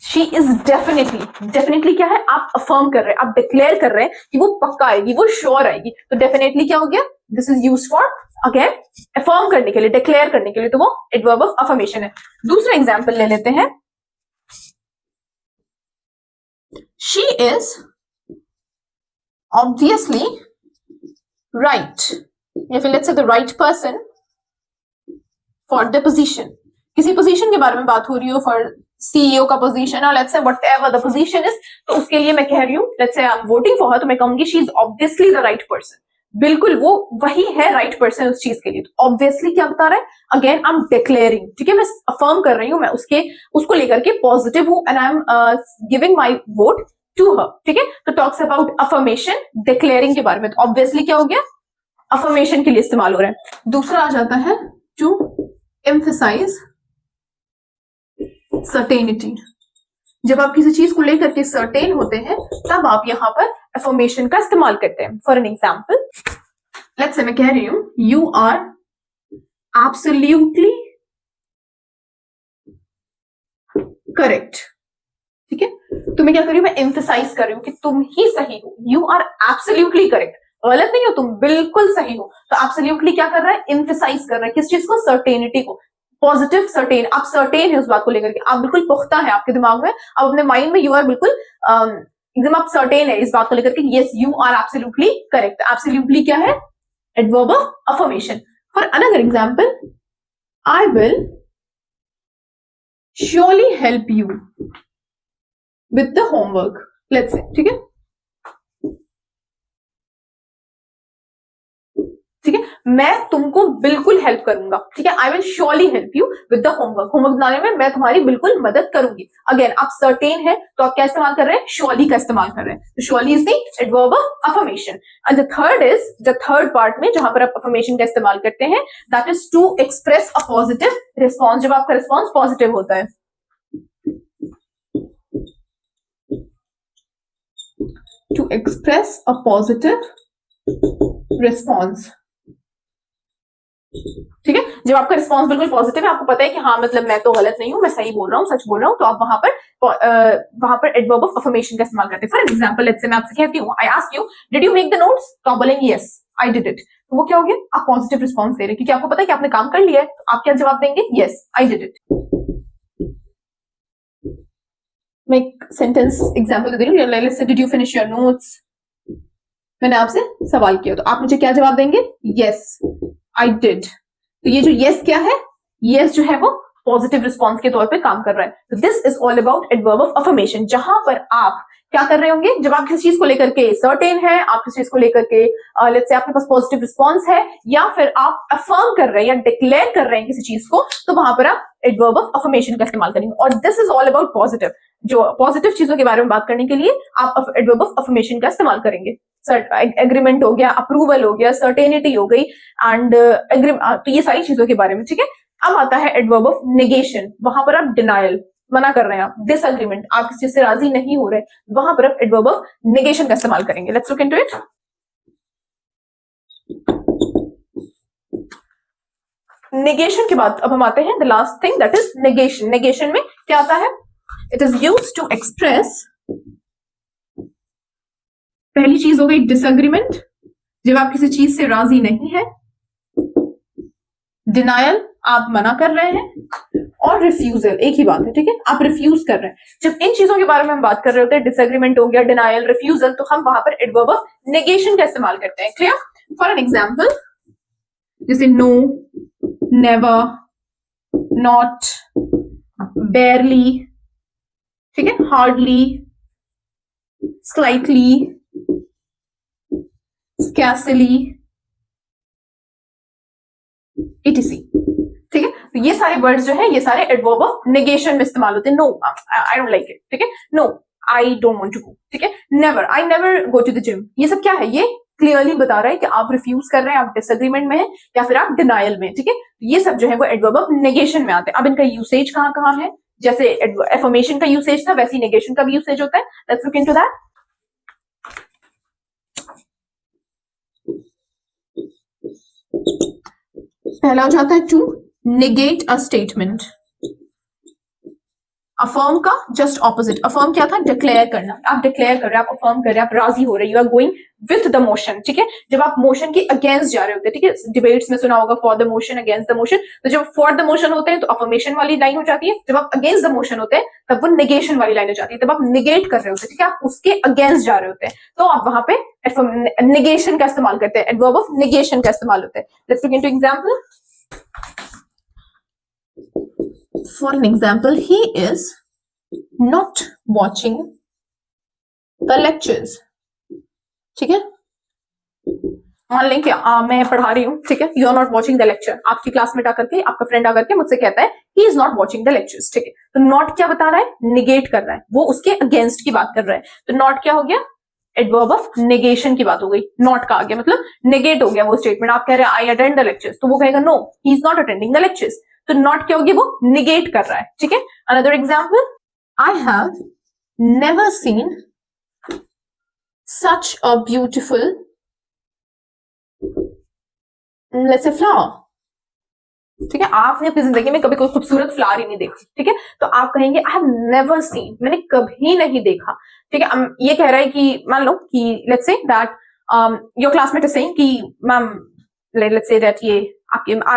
She is definitely क्या है, आप अफर्म कर रहे हैं, आप डिक्लेयर कर रहे हैं कि वो पक्का आएगी, वो श्योर आएगी, तो डेफिनेटली क्या हो गया, this is used for again affirm करने के लिए, डिक्लेयर करने के लिए, तो वो एडवर्ब ऑफ अफर्मेशन है। दूसरा एग्जांपल ले लेते हैं, she is obviously right, या फिर let's say the right person for the position. किसी पोजीशन के बारे में बात हो रही हो, फॉर सीईओ का पोजीशन और let's say whatever the position is, तो उसके लिए मैं कह रही हूँ let's say I am voting for her, तो मैं कहूंगी she is obviously the right person, बिल्कुल वो वही है राइट पर्सन उस चीज के लिए। तो ऑब्वियसली क्या बता रहा है, अगेन आई एम डिक्लेयरिंग, ठीक है, मैं अफर्म कर रही हूँ, मैं उसको लेकर के पॉजिटिव हूँ and I am giving my vote to her, ठीक है। तो टॉक्स अबाउट अफर्मेशन, डिक्लेयरिंग के बारे में, तो ऑब्वियसली क्या हो गया, अफर्मेशन के लिए इस्तेमाल हो रहा है। दूसरा आ जाता है टू एम्फसाइज सर्टेनिटी, जब आप किसी चीज को लेकर के सर्टेन होते हैं तब आप यहां पर अफर्मेशन का इस्तेमाल करते हैं। For an example let's say मैं कह रही हूं यू आर एब्सोल्युटली करेक्ट, ठीक है, तो मैं क्या कर रही हूं, मैं एम्फसाइज कर रही हूं कि तुम ही सही हो, यू आर एब्सोल्युटली करेक्ट, गलत नहीं हो तुम, बिल्कुल सही हो। तो एब्सोल्युटली क्या कर रहा है, एम्फसाइज कर रहा है किस चीज को, सर्टेनिटी को, पॉजिटिव सर्टेन, आप सर्टेन है उस बात को लेकर के, आप बिल्कुल पुख्ता है आपके दिमाग में, आप अपने माइंड में यू आर बिल्कुल एकदम आप सर्टेन है इस बात को लेकर के, yes you are absolutely correct. Absolutely क्या है, adverb of affirmation. For another example, I will surely help you with the homework, let's say, ठीक है, ठीक है, मैं तुमको बिल्कुल हेल्प करूंगा, ठीक है, आई will surely help you with the homework, homework बनाने में मैं तुम्हारी बिल्कुल मदद करूंगी। अगेन आप सर्टेन है तो आप क्या इस्तेमाल कर रहे हैं, श्योरली का इस्तेमाल कर रहे हैं, तो surely is the adverb of affirmation. And the third is, the third part में जहां पर आप अफर्मेशन का इस्तेमाल करते हैं, that is to express a positive response, जब आपका रिस्पॉन्स पॉजिटिव होता है, to express a positive response, ठीक है, जब आपका रिस्पॉन्स बिल्कुल पॉजिटिव है, आपको पता है कि हाँ मतलब मैं तो गलत नहीं हूं, मैं सही बोल रहा हूँ, सच बोल रहा हूँ, तो आप वहां पर एडवर्ब ऑफ अफर्मेशन का इस्तेमाल करते हैं। फॉर एग्जांपल लेट्स से मैं आपसे कहती हूँ, I ask you did you make the notes, तो आप बोलेंगे यस आई डिड इट, तो वो क्या हो गया, आप पॉजिटिव रिस्पॉन्स दे रहे हैं क्योंकि आपको पता है कि आपने काम कर लिया है, तो आप क्या जवाब देंगे, यस आई डिड इट। मैं एक सेंटेंस एग्जांपल दे रही हूँ, let's say did you finish your notes, मैंने आपसे सवाल किया तो आप मुझे क्या जवाब देंगे, यस आई डिड। तो ये जो यस क्या है, यस जो है वो पॉजिटिव रिस्पॉन्स के तौर पे काम कर रहा है। तो this is all about adverb of affirmation, जहां पर आप क्या कर रहे होंगे, जब आप किसी चीज को लेकर के सर्टेन है, आप किसी चीज को लेकर के लेट्स से आपके पास पॉजिटिव रिस्पॉन्स है, या फिर आप अफर्म कर रहे हैं या डिक्लेयर कर रहे हैं किसी चीज को, तो वहां पर आप एडवर्ब ऑफ अफर्मेशन का इस्तेमाल करेंगे। और this is all about positive, जो पॉजिटिव चीजों के बारे में बात करने के लिए आप एडवर्ब ऑफ अफर्मेशन का इस्तेमाल करेंगे। एग्रीमेंट हो गया, अप्रूवल हो गया, सर्टेनिटी हो गई, एंड तो ये सारी चीजों के बारे में, ठीक है। अब आता है एडवर्ब ऑफ नेगेशन, वहां पर आप डिनायल, मना कर रहे हैं आप, डिसएग्रीमेंट, आप किसी चीज से राजी नहीं हो रहे, वहां पर आप एडवर्ब ऑफ नेगेशन का इस्तेमाल करेंगे। Let's look into it. Negation के बाद अब हम आते हैं the last thing, that is negation. Negation में क्या आता है, it is used to express, पहली चीज हो गई डिसएग्रीमेंट, जब आप किसी चीज से राजी नहीं है, डिनायल आप मना कर रहे हैं, और रिफ्यूजल एक ही बात है, ठीक है, आप रिफ्यूज कर रहे हैं। जब इन चीजों के बारे में हम बात कर रहे होते हैं, डिसएग्रीमेंट हो गया, डिनायल, रिफ्यूजल, तो हम वहां पर एडवर्ब ऑफ नेगेशन का इस्तेमाल करते हैं। क्लियर? फॉर एन एग्जांपल जैसे नो, नेवर, नॉट, बेयरली, ठीक है, हार्डली, स्लाइटली, स्कैर्सली, etc, ठीक है। तो ये सारे वर्ड्स जो है, ये सारे एडवर्ब ऑफ नेगेशन में इस्तेमाल होते हैं। No, I don't like it, ठीक है, no I don't want to go, ठीक है, never, I never go to the gym, ये सब क्या है, ये क्लियरली बता रहा है कि आप रिफ्यूज कर रहे हैं, आप डिसएग्रीमेंट में हैं, या फिर आप डिनायल में, ठीक है। ये सब जो है वो एडवर्ब ऑफ नेगेशन में आते हैं। अब इनका यूसेज कहां कहां है, जैसे एफर्मेशन का यूसेज था, वैसे नेगेशन का भी यूसेज होता है। Let's look into that. पहला हो जाता है to negate a statement, affirm का जस्ट ऑपोजिट, अफर्म क्या था, डिक्लेयर करना, आप डिक्लेयर कर रहे हो, आप अफर्म कर रहे हो, आप राजी हो रहे हो, you are going with the motion, ठीक है। जब आप मोशन के अगेंस्ट जा रहे होते हैं, ठीक है, डिबेट्स में सुना होगा for the motion against the motion, तो जब फॉर द मोशन होते हैं तो अफर्मेशन वाली लाइन हो जाती है, जब आप अगेंस्ट द मोशन होते हैं तब वो नेगेशन वाली लाइन हो जाती है, तब आप निगेट कर रहे होते हैं, ठीक है, आप उसके अगेंस्ट जा रहे होते हैं, तो आप वहां पे नेगेशन का इस्तेमाल करते हैं, एडवर्ब ऑफ नेगेशन का इस्तेमाल होता है। Let's look into example. For an example, he is not watching the lectures, ठीक है। मान लें कि मैं पढ़ा रही हूँ, ठीक है, you are not watching the lecture, आपकी क्लासमेट आकर के, आपका फ्रेंड आकर के मुझसे कहता है he is not watching the lectures, ठीक है, तो नॉट क्या बता रहा है, निगेट कर रहा है, वो उसके अगेंस्ट की बात कर रहा है, तो नॉट क्या हो गया, एडवर्ब ऑफ नेगेशन की बात हो गई, नॉट का आ गया, मतलब नेगेट हो गया वो स्टेटमेंट। आप कह रहे हैं आई अटेंड द लेक्चर्स, तो वो कहेगा no he is not attending the lectures, तो नॉट क्या होगी, वो निगेट कर रहा है, ठीक है। Another example, I have never seen such a beautiful let's say flower, ठीक है, आपने अपनी जिंदगी में कभी कोई खूबसूरत फ्लावर ही नहीं देखा, ठीक है, तो आप कहेंगे आई हैव नेवर सीन, मैंने कभी नहीं देखा, ठीक है। ये कह रहा है कि मान लो कि let's say that your classmate is saying कि मैम let's say that ये आपके I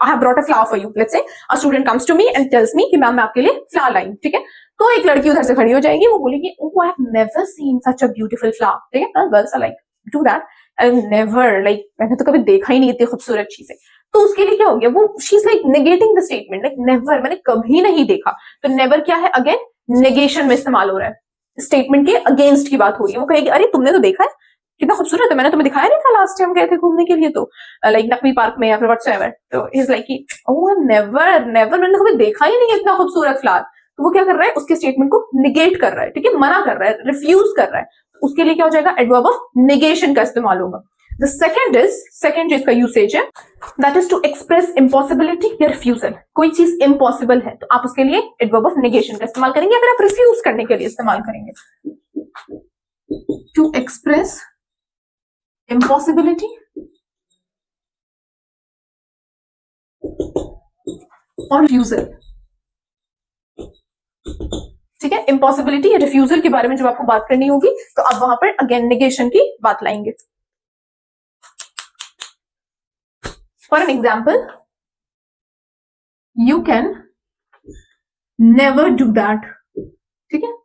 have brought a flower for you, let's say a student comes to me and tells me कि मैम मैं आपके लिए फ्लावर लाई, ठीक है, तो एक लड़की उधर से खड़ी हो जाएगी, वो बोलेगी oh I have never seen such a beautiful flower, ठीक है, girls are like do that, I never, like मैंने तो कभी देखा ही नहीं इतनी खूबसूरत चीजें, तो उसके लिए क्या हो गया, वो she is like negating the statement, like never, मैंने कभी नहीं देखा, तो नेवर क्या है, अगेन नेगेशन में इस्तेमाल हो रहा है, स्टेटमेंट के अगेंस्ट की बात हो रही है, वो कहेगी अरे तुमने तो देखा है कितना खूबसूरत है, मैंने तुम्हें दिखाया नहीं था लास्ट टाइम गए थे घूमने के लिए, तो लाइक नकवी पार्क में या फिर व्हाटसएवर, तो इज लाइक कि ओह नेवर नेवर, मैंने कभी देखा ही नहीं इतना खूबसूरत फ्लावर, तो वो क्या कर रहा है, उसके स्टेटमेंट को निगेट कर रहा है, ठीक है, मना कर रहा है, रिफ्यूज कर रहा है, उसके लिए क्या हो जाएगा, एडवर्ब ऑफ नेगेशन का इस्तेमाल होगा। द सेकंड चीज का यूसेज है, that is to express impossibility या रिफ्यूजल, कोई चीज इम्पॉसिबल है तो आप उसके लिए एडवर्ब ऑफ नेगेशन का इस्तेमाल करेंगे, या फिर आप रिफ्यूज करने के लिए इस्तेमाल करेंगे। टू एक्सप्रेस impossibility और refusal, ठीक है, impossibility या refusal के बारे में जब आपको बात करनी होगी तो आप वहां पर अगेन नेगेशन की बात लाएंगे। For an example, you can never do that, ठीक है।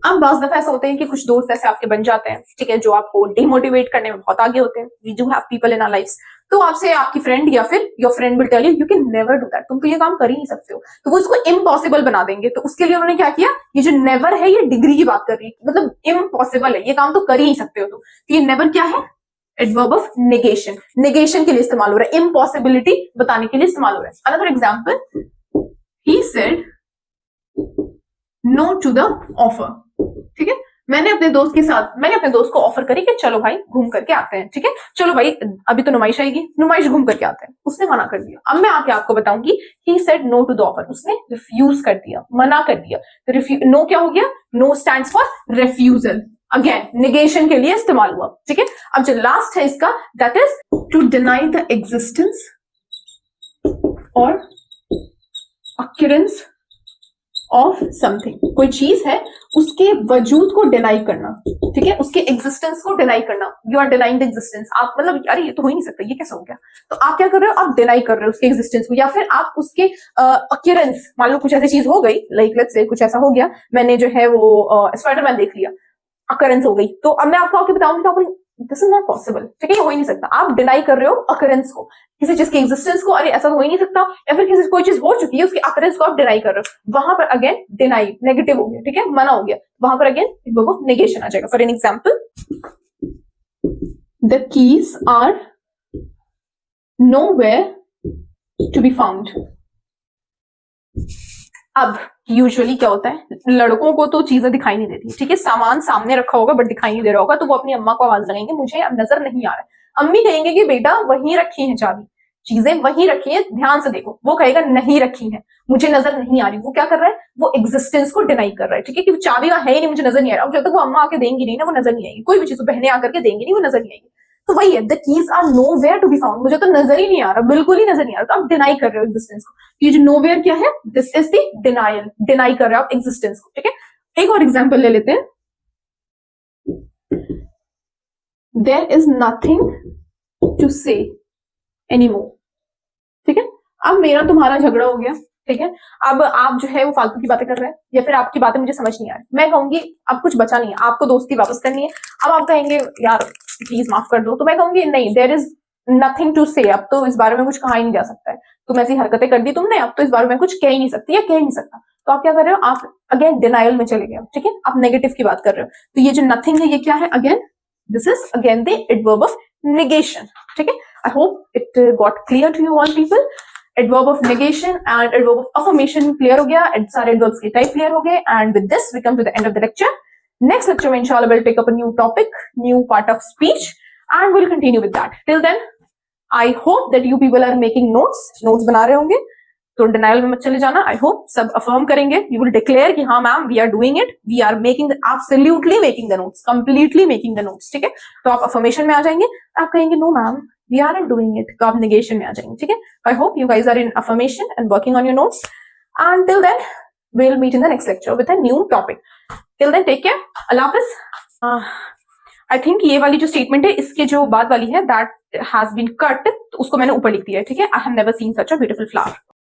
अब बाज़ दफा ऐसा होते हैं कि कुछ दोस्त ऐसे आपके बन जाते हैं, ठीक है, जो आपको डिमोटिवेट करने में बहुत आगे होते हैं, we do have people in our lifes, तो आपसे आपकी फ्रेंड या फिर your friend will tell you you can never do that, तुम तो ये काम कर ही नहीं सकते हो, तो वो इसको इम्पॉसिबल बना देंगे, तो उसके लिए उन्होंने क्या किया, ये जो नेवर है ये डिग्री की बात कर रही है, मतलब इम्पॉसिबल है, ये काम तो कर ही नहीं सकते हो, तो ये नेवर क्या है, एडवर्ब ऑफ नेगेशन, नेगेशन के लिए इस्तेमाल हो रहा है, इम्पॉसिबिलिटी बताने के लिए इस्तेमाल हो रहा है। Another example, he said no to the offer, ठीक है, मैंने अपने दोस्त को ऑफर करी कि चलो भाई घूम करके आते हैं, ठीक है, चलो भाई अभी तो नुमाइश आएगी, नुमाइश घूम करके आते हैं, उसने मना कर दिया। अब मैं आके आपको बताऊंगी he said no to the offer, उसने रिफ्यूज कर दिया, मना कर दिया, तो नो क्या हो गया, no stands for refusal, again negation के लिए इस्तेमाल हुआ, ठीक है। अब जो लास्ट है इसका, that is to deny the existence और अक्यूरेंस ऑफ समथिंग, कोई चीज है उसके वजूद को डिनाई करना, ठीक है, उसके एग्जिस्टेंस को डिनाई करना, you are denying the existence, आप मतलब अरे ये तो हो ही नहीं सकता, ये कैसे हो गया, तो आप क्या कर रहे हो, आप डिनाई कर रहे हो उसके एग्जिस्टेंस को, या फिर आप उसके अक्यूरेंस, मान लो कुछ ऐसी चीज हो गई, लाइक लेट्स से कुछ ऐसा हो गया, मैंने जो है वो स्पाइडरमैन देख लिया, अकरेंस हो गई, तो अब मैं आपको आके बताऊंगी तो दिस इज नॉट पॉसिबल, ठीक है, ये हो ही नहीं सकता, आप डिनाई कर रहे हो अकरेंस को, किसी चीज के एग्जिस्टेंस को, अरे ऐसा हो ही नहीं सकता, या फिर किसी कोई चीज हो चुकी है उसके अकरेंस को आप डिनाई कर रहे हो, वहां पर अगेन डिनाई नेगेटिव हो गया, ठीक है, मना हो गया, वहां पर अगेन वर्ब ऑफ नेगेशन आ जाएगा। For an example, the keys are nowhere to be found. अब यूजुअली क्या होता है, लड़कों को तो चीजें दिखाई नहीं देती, ठीक है, सामान सामने रखा होगा बट दिखाई नहीं दे रहा होगा, तो वो अपनी अम्मा को आवाज लगाएंगे मुझे अब नजर नहीं आ रहा है, अम्मी कहेंगे कि बेटा वहीं रखी है चाबी, चीजें वहीं रखी है, ध्यान से देखो, वो कहेगा नहीं रखी है, मुझे नजर नहीं आ रही, वो क्या कर रहा है, वो एग्जिस्टेंस को डिनाई कर रहा है, ठीक है, कि चाबी का है ही नहीं, मुझे नजर नहीं आ रहा, अब जब तक वो अम्मा आके देंगी नहीं ना वो नजर नहीं आएगी, कोई भी चीज बहने आकर के देंगी नहीं वो नजर नहीं आएगी, तो वही है, the keys are nowhere to be found, मुझे तो नजर ही नहीं आ रहा, बिल्कुल ही नजर नहीं आ रहा, तो आप डिनाई कर रहे हो एग्जिस्टेंस को। ये जो नोवेयर क्या है, this is the denial, deny कर रहे हो आप एग्जिस्टेंस को, ठीक है। एक और एग्जांपल ले लेते हैं, देयर इज नथिंग टू से एनीमोर, ठीक है। अब मेरा तुम्हारा झगड़ा हो गया, ठीक है। अब आप जो है वो फालतू की बातें कर रहे हैं, या फिर आपकी बातें मुझे समझ नहीं आ रही, मैं कहूंगी अब कुछ बचा नहीं है, आपको दोस्ती वापस करनी है। अब आप कहेंगे यार प्लीज माफ कर दो, तो मैं कहूंगी नहीं, देयर इज नथिंग टू से, अब तो इस बारे में कुछ कहा ही नहीं जा सकता है, तुम ऐसी हरकतें कर दी तुमने, अब तो इस बारे में कुछ कह ही नहीं सकती या कह ही नहीं सकता। तो आप क्या कर रहे हो, आप अगेन डिनायल में चले गए, ठीक है, आप नेगेटिव की बात कर रहे हो। तो ये जो नथिंग है ये क्या है, again this is again the adverb of negation, ठीक है। I hope it got clear to you all people. Adverb of negation and adverb of affirmation clear हो गया, सारे एडवर्ब्स के टाइप क्लियर हो गए, and with this we come to the end of the lecture. Next lecture में इंशाल्लाह we'll take up a new topic, new part of speech, and we'll continue with that. Till then, I hope that you people are making notes बना रहे होंगे, तो denial में मत चले जाना। आई होप सब अफर्म करेंगे, यू विल डिक्लेयर कि हाँ ma'am we are doing it, we are making absolutely making the notes, completely making the notes, ठीक है। तो आप अफर्मेशन में आ जाएंगे, आप कहेंगे no ma'am we are not doing it, तो आप नेगेशन में आ जाएंगे, ठीक है। I hope you guys are in affirmation and working on your notes, and till then we will meet in the next lecture with a new topic. Till then take care, अल्लाह हाफिज। I think ये वाली जो statement है इसके जो बाद वाली है दैट हैज बीन कट, तो उसको मैंने ऊपर लिख दिया है, ठीक है। आई have never seen such a beautiful flower.